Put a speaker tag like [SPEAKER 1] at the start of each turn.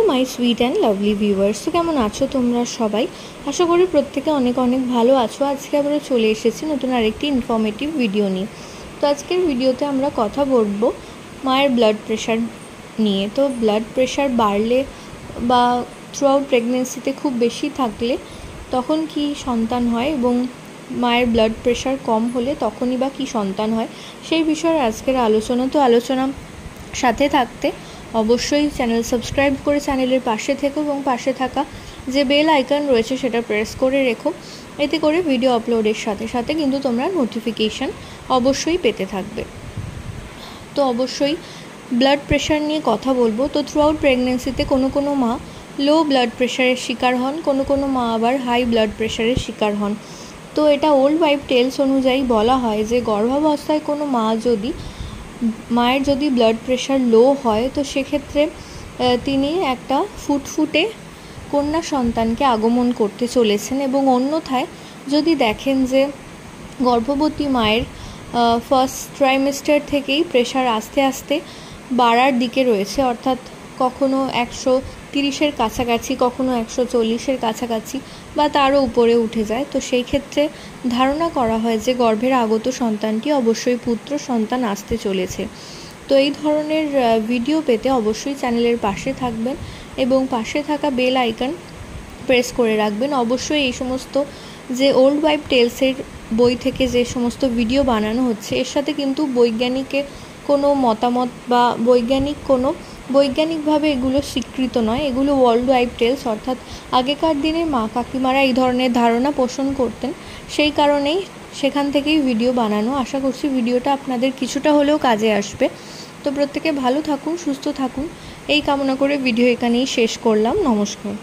[SPEAKER 1] My sweet and lovely viewers. তো কেমন আছো তোমরা সবাই? আশা করি প্রত্যেকে অনেক অনেক ভালো আছো। আজকে আবারও চলে এসেছি নতুন আরেকটি ইনফরমেটিভ ভিডিও নিয়ে। তো আজকের ভিডিওতে আমরা কথা বলবো মায়ের ব্লাড প্রেশার নিয়ে। তো ব্লাড প্রেশার বাড়লে বা থ্রু আউট প্রেগনেন্সিতে খুব বেশি থাকলে তখন কি সন্তান হয়, এবং মায়ের ব্লাড প্রেশার কম হলে তখনই বা কী সন্তান হয়, সেই বিষয়ে আজকের আলোচনা। তো আলোচনা সাথে থাকতে অবশ্যই চ্যানেল সাবস্ক্রাইব করে চ্যানেলের পাশে থেকো এবং পাশে থাকা যে বেল আইকন রয়েছে সেটা প্রেস করে রেখো। এতে করে ভিডিও আপলোডের সাথে সাথে কিন্তু তোমরা নোটিফিকেশান অবশ্যই পেতে থাকবে। তো অবশ্যই ব্লাড প্রেশার নিয়ে কথা বলবো। তো থ্রু আউট প্রেগনেন্সিতে কোনো মা লো ব্লাড প্রেশারের শিকার হন, কোনো মা আবার হাই ব্লাড প্রেশারের শিকার হন। তো এটা ওল্ড ওয়াইফ টেলস অনুযায়ী বলা হয় যে গর্ভাবস্থায় কোনো মায়ের যদি ব্লাড প্রেশার লো হয় তো সেক্ষেত্রে তিনি একটা ফুটফুটে কন্যা সন্তানকে আগমন করতে চলেছেন, এবং অন্যথায় যদি দেখেন যে গর্ভবতী মায়ের ফার্স্ট ট্রাইমেস্টার থেকেই প্রেশার আস্তে আস্তে বাড়ার দিকে রয়েছে, অর্থাৎ কখনো 130-এর কাছাকাছি, কখনো 140-এর কাছাকাছি বা তারও উপরে উঠে যায়, তো সেই ক্ষেত্রে ধারণা করা হয় যে গর্ভের আগত সন্তানটি অবশ্যই পুত্র সন্তান আসতে চলেছে। তো এই ধরনের ভিডিও পেতে অবশ্যই চ্যানেলের পাশে থাকবেন এবং পাশে থাকা বেল আইকন প্রেস করে রাখবেন। অবশ্যই এই সমস্ত যে ওল্ড ওয়াইফ টেলসের বই থেকে যে সমস্ত ভিডিও বানানো হচ্ছে এর সাথে কিন্তু বৈজ্ঞানিকের কোনো মতামত বা বৈজ্ঞানিকভাবে এগুলো স্বীকৃত নয়। এগুলো ওল্ড ওয়াইফ টেলস, অর্থাৎ আগেকার দিনের মা কাকিমারা এই ধরনের ধারণা পোষণ করতেন, সেই কারণেই সেখান থেকেই ভিডিও বানানো। আশা করছি ভিডিওটা আপনাদের কিছুটা হলেও কাজে আসবে। তো প্রত্যেকে ভালো থাকুন, সুস্থ থাকুন, এই কামনা করে ভিডিও এখানেই শেষ করলাম। নমস্কার।